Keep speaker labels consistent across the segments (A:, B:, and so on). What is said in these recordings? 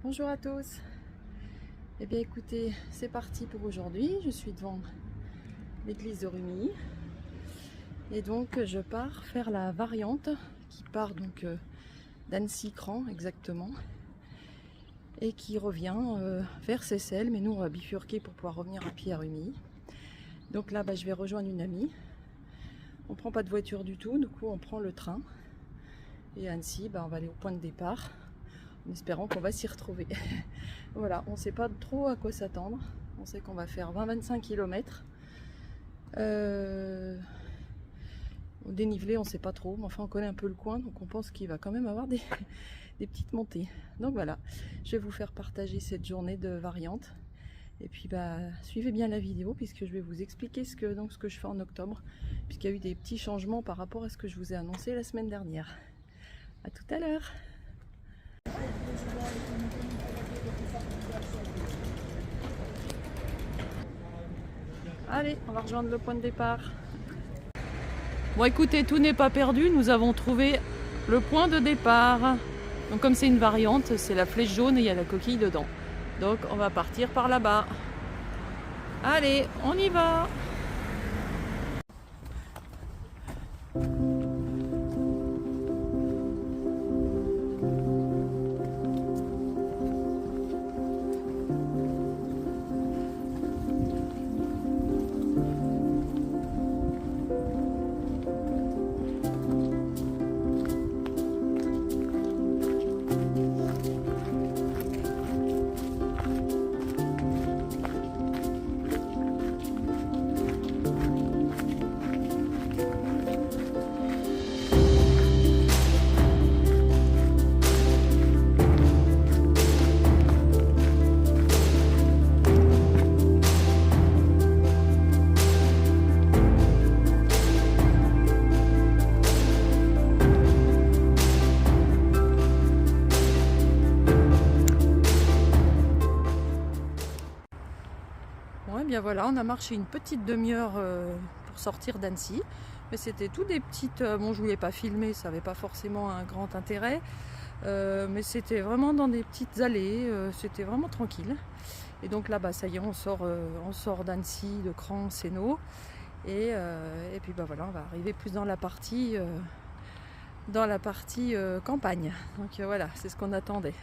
A: Bonjour à tous. Eh bien écoutez, c'est parti pour aujourd'hui. Je suis devant l'église de Rumilly et donc je pars faire la variante qui part donc d'Annecy-Cran exactement et qui revient vers Seyssel, mais nous on va bifurquer pour pouvoir revenir à pied à Rumilly. Donc là je vais rejoindre une amie. On prend pas de voiture du tout, du coup on prend le train et à Annecy on va aller au point de départ en espérant qu'on va s'y retrouver. Voilà, on ne sait pas trop à quoi s'attendre. On sait qu'on va faire 20-25 km. Au dénivelé, on ne sait pas trop, mais enfin on connaît un peu le coin, donc on pense qu'il va quand même avoir des petites montées. Donc voilà, je vais vous faire partager cette journée de variante. Et puis suivez bien la vidéo puisque je vais vous expliquer ce que je fais en octobre, puisqu'il y a eu des petits changements par rapport à ce que je vous ai annoncé la semaine dernière. A tout à l'heure. Allez, on va rejoindre le point de départ. Bon écoutez, tout n'est pas perdu, nous avons trouvé le point de départ. Donc comme c'est une variante, c'est la flèche jaune et il y a la coquille dedans. Donc on va partir par là-bas. Allez, on y va! Bon, et bien voilà, on a marché une petite demi-heure pour sortir d'Annecy. Mais c'était tout des petites... bon, je voulais pas filmer, ça n'avait pas forcément un grand intérêt. Mais c'était vraiment dans des petites allées, c'était vraiment tranquille. Et donc là, ça y est, on sort d'Annecy, de Cran, Sénaux. Et puis voilà, on va arriver plus dans la partie campagne. Donc voilà, c'est ce qu'on attendait.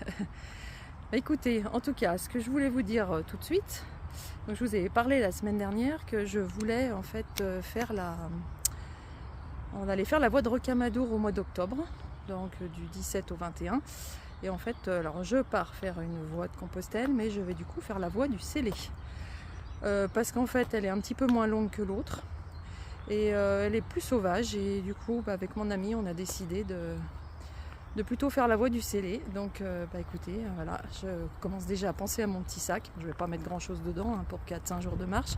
A: Écoutez, en tout cas, ce que je voulais vous dire tout de suite, donc je vous ai parlé la semaine dernière que je voulais en fait on allait faire la voie de Rocamadour au mois d'octobre, donc du 17 au 21. Et en fait, alors je pars faire une voie de Compostelle, mais je vais du coup faire la voie du Célé. Parce qu'en fait, elle est un petit peu moins longue que l'autre. Et elle est plus sauvage. Et du coup, avec mon ami, on a décidé de plutôt faire la voie du Célé. Donc écoutez, voilà, je commence déjà à penser à mon petit sac. Je ne vais pas mettre grand chose dedans pour 4-5 jours de marche.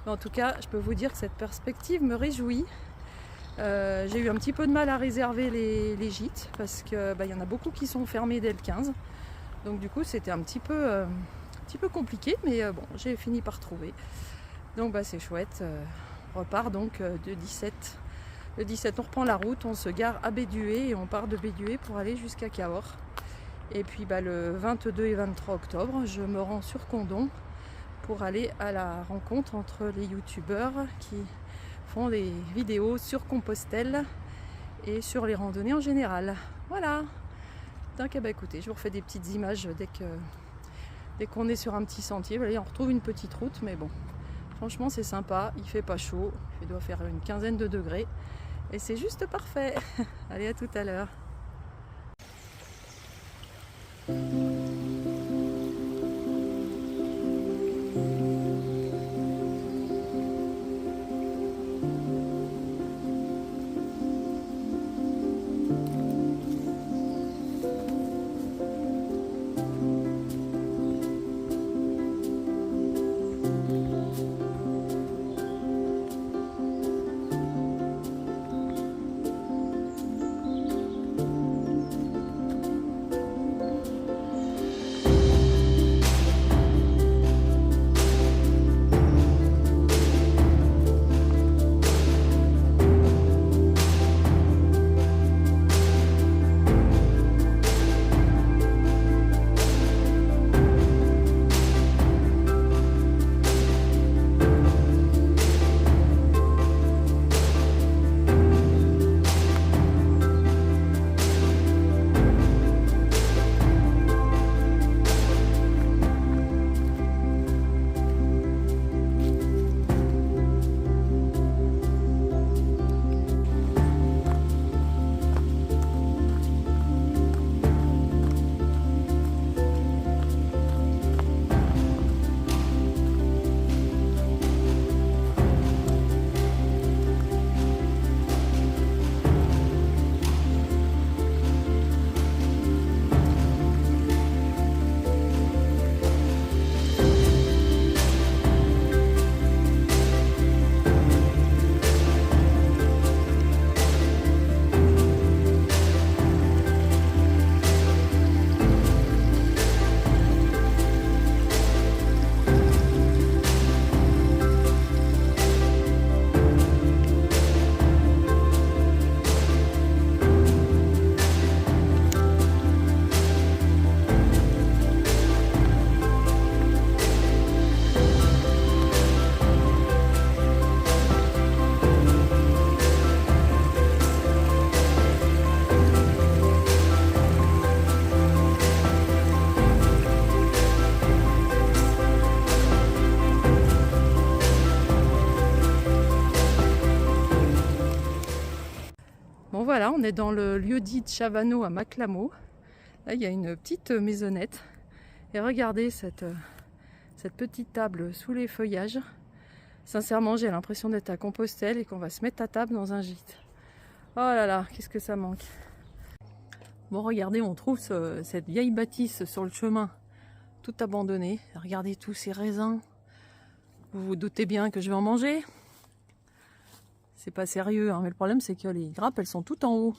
A: Mais en tout cas, je peux vous dire que cette perspective me réjouit. J'ai eu un petit peu de mal à réserver les gîtes parce que y en a beaucoup qui sont fermés dès le 15. Donc du coup c'était un petit peu compliqué, mais bon, j'ai fini par trouver. Donc c'est chouette. On repart donc de 17. Le 17 on reprend la route, on se gare à Bédué et on part de Bédué pour aller jusqu'à Cahors. Et puis le 22 et 23 octobre je me rends sur Condom pour aller à la rencontre entre les youtubeurs qui font des vidéos sur Compostelle et sur les randonnées en général. Voilà. Donc écoutez, je vous refais des petites images dès qu'on est sur un petit sentier. Voilà, on retrouve une petite route, mais bon, franchement c'est sympa, il fait pas chaud, il doit faire une quinzaine de degrés et c'est juste parfait. Allez, à tout à l'heure. voilà, on est dans le lieu-dit de Chavano à Maclamo. Là, il y a une petite maisonnette. Et regardez cette petite table sous les feuillages. Sincèrement, j'ai l'impression d'être à Compostelle et qu'on va se mettre à table dans un gîte. Oh là là, qu'est-ce que ça manque. Bon, regardez, on trouve cette vieille bâtisse sur le chemin, toute abandonnée. Regardez tous ces raisins. Vous vous doutez bien que je vais en manger. C'est pas sérieux, hein, mais le problème c'est que les grappes, elles sont toutes en haut.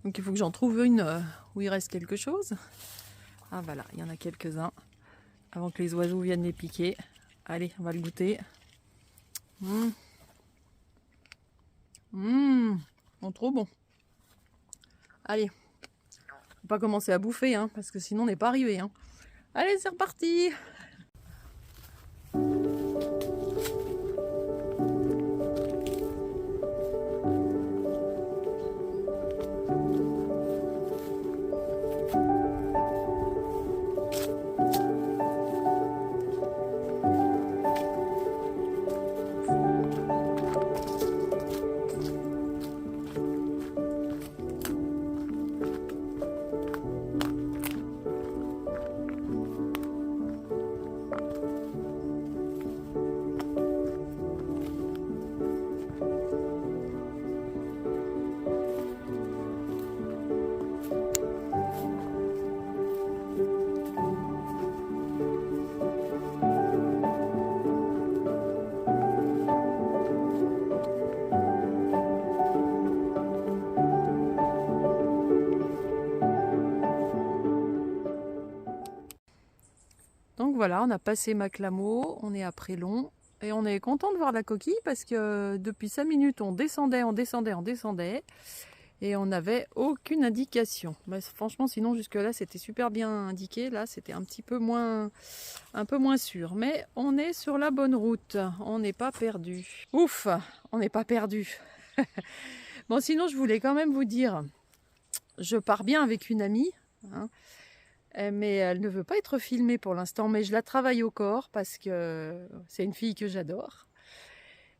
A: Donc il faut que j'en trouve une où il reste quelque chose. Ah voilà, il y en a quelques-uns. Avant que les oiseaux viennent les piquer. Allez, on va le goûter. Bon, trop bon. Allez, faut pas commencer à bouffer, hein, parce que sinon on n'est pas arrivé. Hein. Allez, c'est reparti. Donc voilà, on a passé Maclamo, on est à Prélon et on est content de voir la coquille parce que depuis 5 minutes on descendait et on n'avait aucune indication. Mais franchement, sinon jusque là c'était super bien indiqué, là c'était un peu moins sûr. Mais on est sur la bonne route, on n'est pas perdu. Ouf, on n'est pas perdu. Bon, sinon je voulais quand même vous dire, je pars bien avec une amie, hein. Mais elle ne veut pas être filmée pour l'instant, mais je la travaille au corps parce que c'est une fille que j'adore.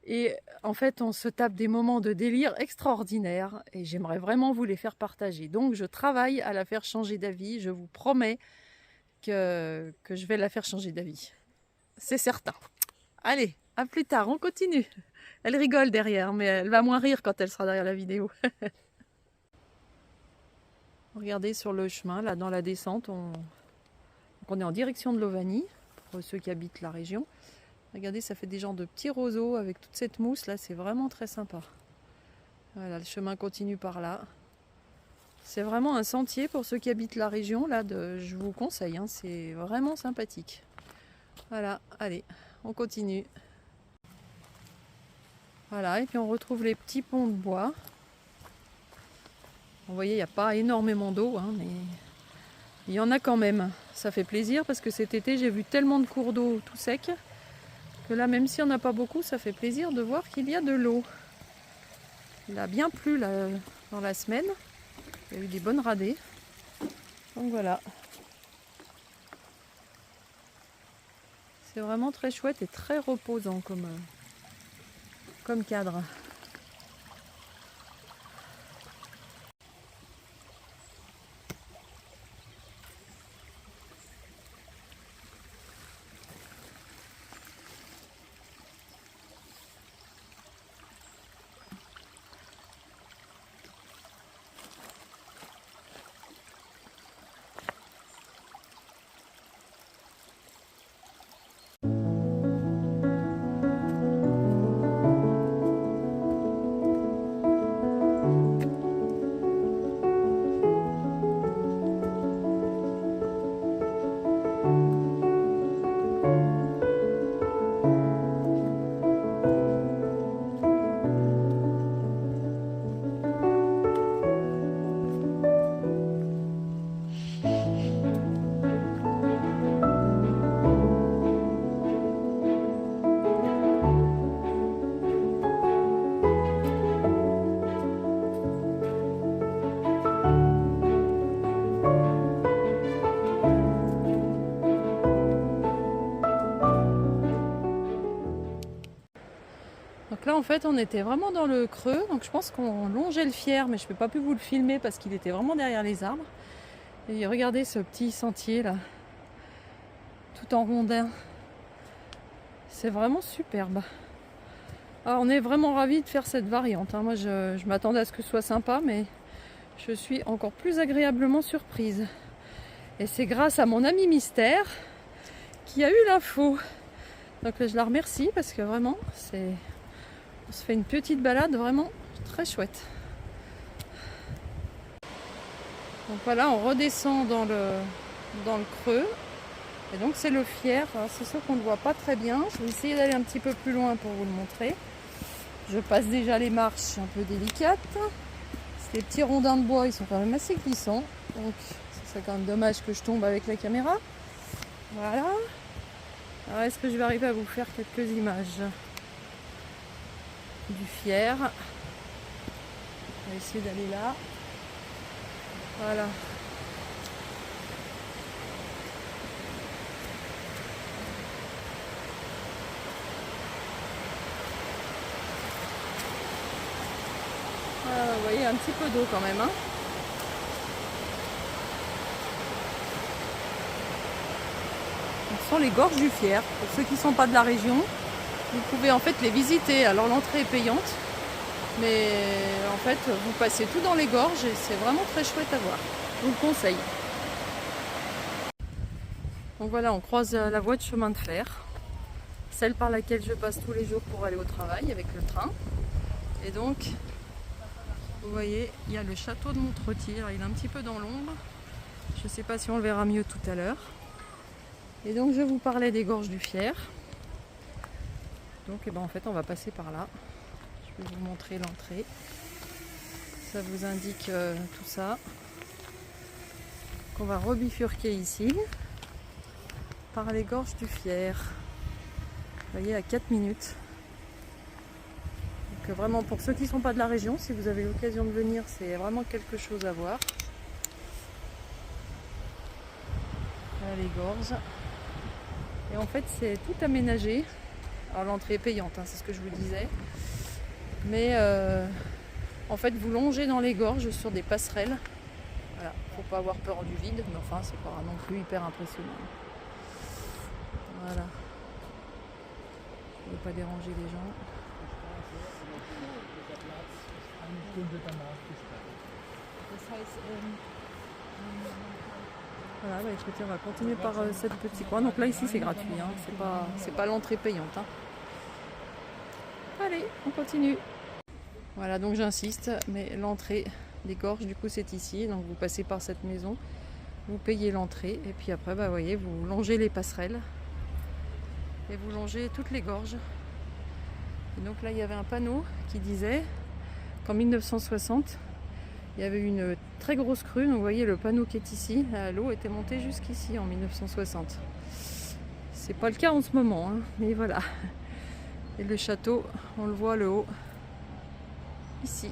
A: Et en fait, on se tape des moments de délire extraordinaires et j'aimerais vraiment vous les faire partager. Donc, je travaille à la faire changer d'avis. Je vous promets que je vais la faire changer d'avis. C'est certain. Allez, à plus tard, on continue. Elle rigole derrière, mais elle va moins rire quand elle sera derrière la vidéo. Regardez sur le chemin, là dans la descente, on est en direction de Lovani, pour ceux qui habitent la région. Regardez, ça fait des genres de petits roseaux avec toute cette mousse, là c'est vraiment très sympa. Voilà, le chemin continue par là. C'est vraiment un sentier pour ceux qui habitent la région, là je vous conseille, hein, c'est vraiment sympathique. Voilà, allez, on continue. Voilà, et puis on retrouve les petits ponts de bois. Vous voyez, il n'y a pas énormément d'eau, hein, mais il y en a quand même. Ça fait plaisir parce que cet été, j'ai vu tellement de cours d'eau tout secs que là, même s'il n'y en a pas beaucoup, ça fait plaisir de voir qu'il y a de l'eau. Il a bien plu là, dans la semaine. Il y a eu des bonnes radées. Donc voilà. C'est vraiment très chouette et très reposant comme cadre. là en fait on était vraiment dans le creux, donc je pense qu'on longeait le Fier, mais je n'ai pas pu vous le filmer parce qu'il était vraiment derrière les arbres. Et regardez ce petit sentier là, tout en rondin. C'est vraiment superbe. Alors, on est vraiment ravis de faire cette variante, hein. Moi je m'attendais à ce que ce soit sympa, mais je suis encore plus agréablement surprise. Et c'est grâce à mon ami Mystère qui a eu l'info. Donc là, je la remercie parce que vraiment on se fait une petite balade vraiment très chouette. Donc voilà, on redescend dans le creux. Et donc c'est le Fier. C'est sûr qu'on ne le voit pas très bien. Je vais essayer d'aller un petit peu plus loin pour vous le montrer. Je passe déjà les marches un peu délicates. Ces petits rondins de bois, ils sont quand même assez glissants. Donc ce serait quand même dommage que je tombe avec la caméra. Voilà. Alors est-ce que je vais arriver à vous faire quelques images du Fier? On va essayer d'aller là. Voilà. Vous voyez, un petit peu d'eau quand même, hein. Ce sont les gorges du Fier. Pour ceux qui ne sont pas de la région, vous pouvez en fait les visiter. Alors l'entrée est payante, mais en fait vous passez tout dans les gorges et c'est vraiment très chouette à voir. Je vous le conseille. Donc voilà, on croise la voie de chemin de fer, celle par laquelle je passe tous les jours pour aller au travail avec le train. Et donc, vous voyez, il y a le château de Montretier. Alors, il est un petit peu dans l'ombre. Je ne sais pas si on le verra mieux tout à l'heure. Et donc, je vous parlais des gorges du Fier. Donc, en fait, on va passer par là. Je vais vous montrer l'entrée. Ça vous indique tout ça. On va rebifurquer ici par les gorges du Fier. Vous voyez, à 4 minutes. Donc vraiment, pour ceux qui ne sont pas de la région, si vous avez l'occasion de venir, c'est vraiment quelque chose à voir. Là, les gorges. Et en fait, c'est tout aménagé. Alors l'entrée est payante, hein, c'est ce que je vous disais. Mais en fait, vous longez dans les gorges sur des passerelles. Voilà, faut pas avoir peur du vide, mais enfin, c'est pas non plus hyper impressionnant. Voilà. Je ne veux pas déranger les gens. Voilà, écoutez, on va continuer par cette petite coin. Donc là, ici, c'est gratuit, hein. C'est pas l'entrée payante, hein. Allez, on continue. Voilà, donc j'insiste, mais l'entrée des gorges, du coup, c'est ici. Donc vous passez par cette maison, vous payez l'entrée, et puis après, vous voyez, vous longez les passerelles. Et vous longez toutes les gorges. Et donc là, il y avait un panneau qui disait qu'en 1960, il y avait une très grosse crue. Donc vous voyez le panneau qui est ici. L'eau était montée jusqu'ici en 1960. C'est pas le cas en ce moment, hein, mais voilà. Et le château, on le voit le haut, ici.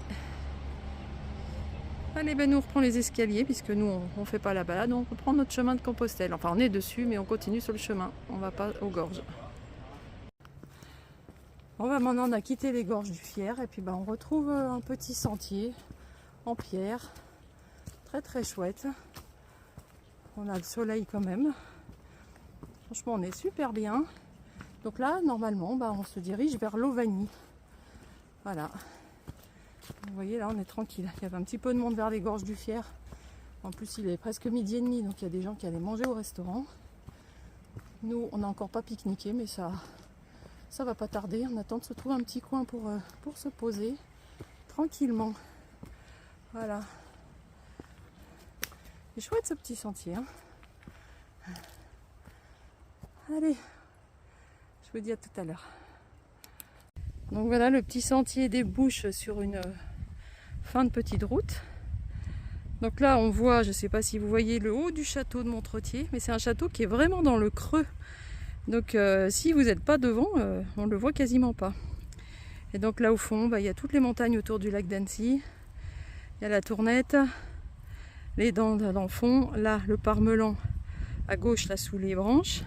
A: Allez, nous on reprend les escaliers, puisque nous on ne fait pas la balade, on reprend notre chemin de Compostelle. Enfin, on est dessus, mais on continue sur le chemin. On va pas aux gorges. Bon, maintenant on a quitté les gorges du Fier, et puis on retrouve un petit sentier en pierre, très très chouette. On a le soleil quand même. Franchement, on est super bien. Donc là, normalement, on se dirige vers l'Auvergne. Voilà. Vous voyez, là, on est tranquille. Il y avait un petit peu de monde vers les gorges du Fier. En plus, il est presque 12h30, donc il y a des gens qui allaient manger au restaurant. Nous, on n'a encore pas pique-niqué, mais ça va pas tarder. On attend de se trouver un petit coin pour se poser tranquillement. Voilà. C'est chouette ce petit sentier, hein. Allez, je vous dis à tout à l'heure. Donc voilà, le petit sentier débouche sur une fin de petite route. Donc là, on voit, je ne sais pas si vous voyez le haut du château de Montretier, mais c'est un château qui est vraiment dans le creux. Donc si vous n'êtes pas devant, on ne le voit quasiment pas. Et donc là au fond, il y a toutes les montagnes autour du lac d'Annecy. Il y a la Tournette, les dents dans le fond, là le Parmelan à gauche, là sous les branches.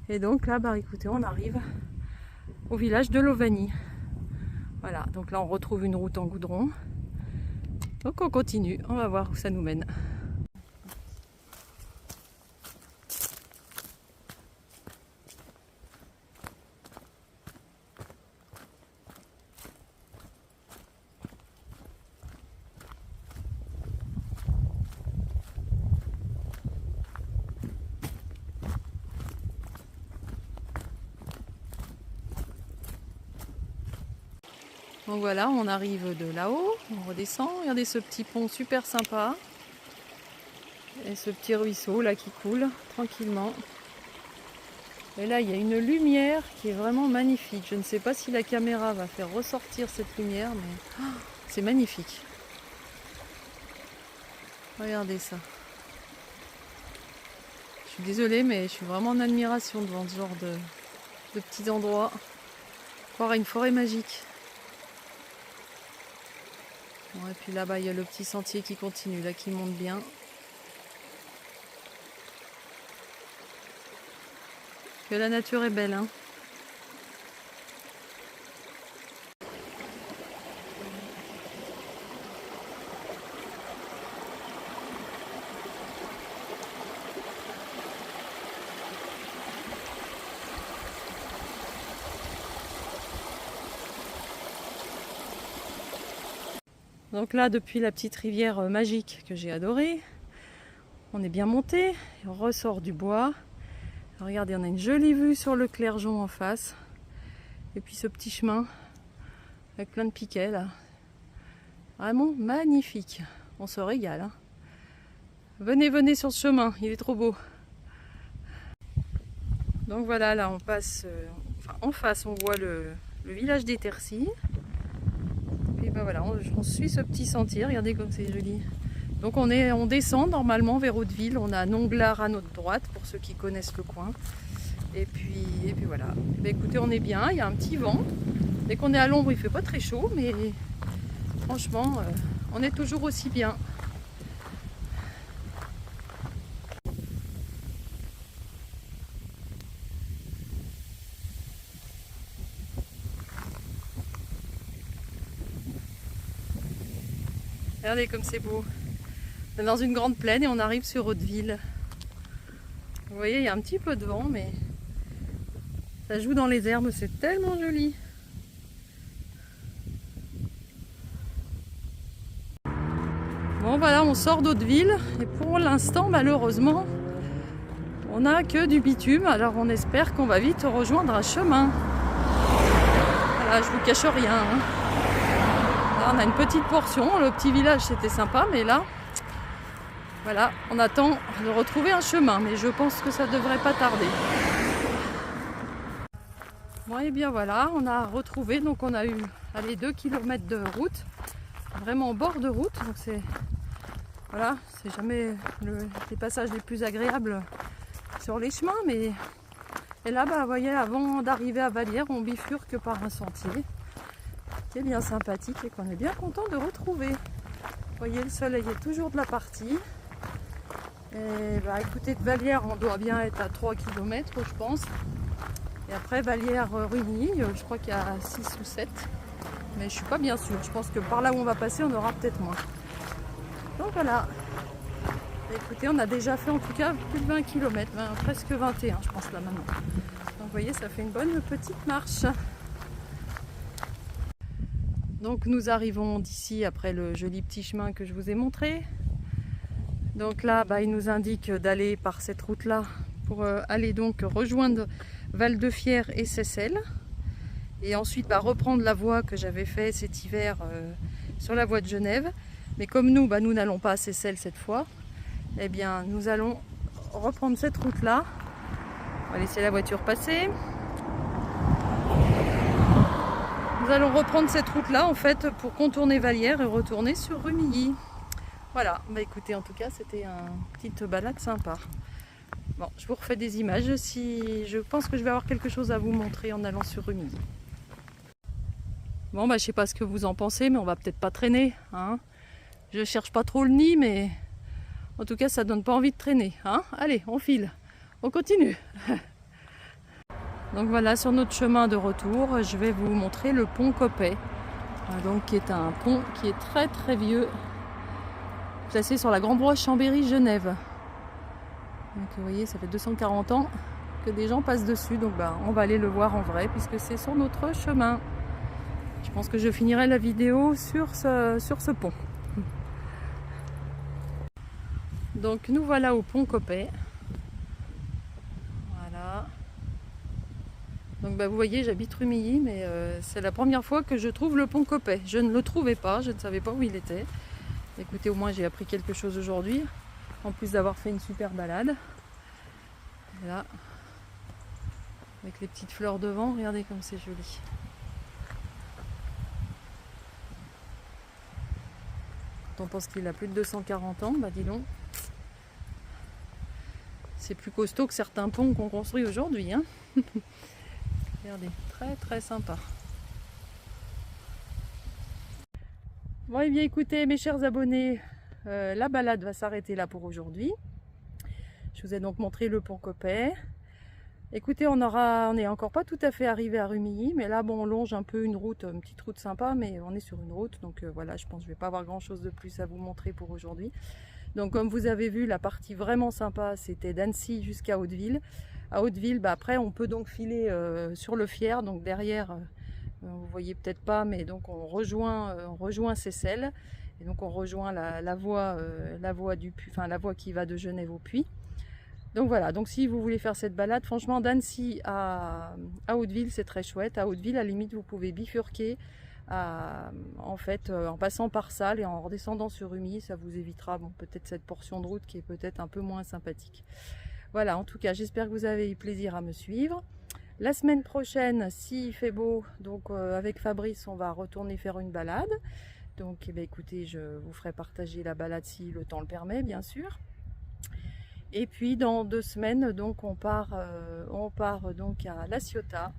A: Et donc là, écoutez, on arrive au village de l'Auvergne. Voilà, donc là on retrouve une route en goudron. Donc on continue, on va voir où ça nous mène. Donc voilà, on arrive de là-haut, on redescend. Regardez ce petit pont super sympa. Et ce petit ruisseau là qui coule tranquillement. Et là, il y a une lumière qui est vraiment magnifique. Je ne sais pas si la caméra va faire ressortir cette lumière, mais c'est magnifique. Regardez ça. Je suis désolée, mais je suis vraiment en admiration devant ce genre de petits endroits. Croire à une forêt magique. Bon, et puis là-bas, il y a le petit sentier qui continue, là, qui monte bien. Que la nature est belle, hein. Donc là, depuis la petite rivière magique que j'ai adorée, on est bien monté, on ressort du bois. Regardez, on a une jolie vue sur le Clergeon en face. Et puis ce petit chemin avec plein de piquets là. Vraiment magnifique. On se régale, hein. Venez, venez sur ce chemin, il est trop beau. Donc voilà, là on passe, en face on voit le village des Tercis. Et ben voilà, on suit ce petit sentier, regardez comme c'est joli. Donc on descend normalement vers Hauteville, on a Nonglard à notre droite pour ceux qui connaissent le coin. Et puis voilà. Ben écoutez, on est bien, il y a un petit vent. Dès qu'on est à l'ombre, il fait pas très chaud, mais franchement, on est toujours aussi bien. Regardez comme c'est beau. On est dans une grande plaine et on arrive sur Hauteville. Vous voyez, il y a un petit peu de vent, mais ça joue dans les herbes, c'est tellement joli. Bon voilà, on sort d'Hauteville et pour l'instant, malheureusement, on n'a que du bitume. Alors on espère qu'on va vite rejoindre un chemin. Voilà, je vous cache rien, hein. Là, on a une petite portion, le petit village c'était sympa, mais là, voilà, on attend de retrouver un chemin, mais je pense que ça devrait pas tarder. Bon et bien voilà, on a retrouvé, donc on a eu 2 km de route, vraiment au bord de route, donc c'est voilà, c'est jamais les passages les plus agréables sur les chemins, mais et là bah vous voyez, avant d'arriver à Vallières, on bifurque par un sentier qui est bien sympathique et qu'on est bien content de retrouver. Vous voyez, le soleil est toujours de la partie. Et bah écoutez, de Vallières, on doit bien être à 3 km, je pense. Et après Vallières-Rugny, je crois qu'il y a 6 ou 7. Mais je suis pas bien sûre. Je pense que par là où on va passer, on aura peut-être moins. Donc voilà. Et écoutez, on a déjà fait en tout cas plus de 20 km, presque 21 je pense là maintenant. Donc vous voyez, ça fait une bonne petite marche. Donc nous arrivons d'ici après le joli petit chemin que je vous ai montré. Donc là, bah, il nous indique d'aller par cette route-là pour aller donc rejoindre Val-de-Fière et Seyssel. Et ensuite bah, reprendre la voie que j'avais fait cet hiver sur la voie de Genève. Mais comme nous, bah, nous n'allons pas à Seyssel cette fois, eh bien nous allons reprendre cette route-là. On va laisser la voiture passer. Nous allons reprendre cette route-là en fait pour contourner Vallières et retourner sur Rumilly. Voilà, bah écoutez, en tout cas, c'était une petite balade sympa. Bon, je vous refais des images si je pense que je vais avoir quelque chose à vous montrer en allant sur Rumilly. Bon, bah je sais pas ce que vous en pensez, mais on va peut-être pas traîner, hein. Je cherche pas trop le nid, mais en tout cas, ça donne pas envie de traîner, hein. Allez, on file, on continue. Donc voilà, sur notre chemin de retour, je vais vous montrer le pont Coppet. Donc qui est un pont qui est très très vieux, placé sur la Grande Broye Chambéry-Genève. Donc vous voyez, ça fait 240 ans que des gens passent dessus, donc on va aller le voir en vrai puisque c'est sur notre chemin. Je pense que je finirai la vidéo sur ce pont. Donc nous voilà au pont Coppet. Voilà. Donc vous voyez, j'habite Rumilly, mais c'est la première fois que je trouve le pont Coppet. Je ne le trouvais pas, je ne savais pas où il était. Écoutez, au moins j'ai appris quelque chose aujourd'hui, en plus d'avoir fait une super balade. Et là, avec les petites fleurs devant, regardez comme c'est joli. Quand on pense qu'il a plus de 240 ans, dis donc. C'est plus costaud que certains ponts qu'on construit aujourd'hui. Hein. Regardez, très très sympa. Bon, et bien écoutez mes chers abonnés, la balade va s'arrêter là pour aujourd'hui. Je vous ai donc montré le pont Coppet. Écoutez, on n'est encore pas tout à fait arrivé à Rumilly, mais là on longe un peu une petite route sympa, mais on est sur une route, donc voilà, je pense que je ne vais pas avoir grand chose de plus à vous montrer pour aujourd'hui. Donc comme vous avez vu, la partie vraiment sympa, c'était d'Annecy jusqu'à Hauteville. À Hauteville, après on peut donc filer sur le Fier, donc derrière, vous voyez peut-être pas, mais donc on rejoint Seyssel, et donc on rejoint la voie du Puy, enfin la voie qui va de Genève au Puy. Donc voilà, donc si vous voulez faire cette balade, franchement d'Annecy à Hauteville, c'est très chouette. À Hauteville, à la limite, vous pouvez bifurquer en passant par Salles et en redescendant sur Rumilly, ça vous évitera peut-être cette portion de route qui est peut-être un peu moins sympathique. Voilà, en tout cas, j'espère que vous avez eu plaisir à me suivre. La semaine prochaine, s'il fait beau, donc avec Fabrice, on va retourner faire une balade. Donc écoutez, je vous ferai partager la balade si le temps le permet, bien sûr. Et puis dans 2 semaines, donc on part donc à La Ciotat.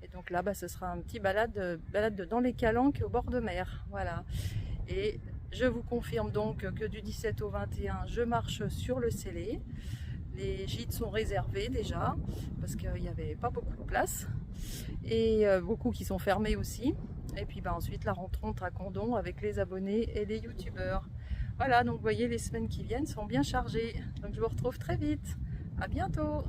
A: Et donc là, ce sera un petit balade dans les Calanques au bord de mer. Voilà. Et je vous confirme donc que du 17 au 21, je marche sur le Célé. Les gîtes sont réservés déjà, parce qu'il n'y avait pas beaucoup de place. Et beaucoup qui sont fermés aussi. Et puis ensuite, la rencontre à Condom avec les abonnés et les youtubeurs. Voilà, donc vous voyez, les semaines qui viennent sont bien chargées. Donc je vous retrouve très vite. À bientôt!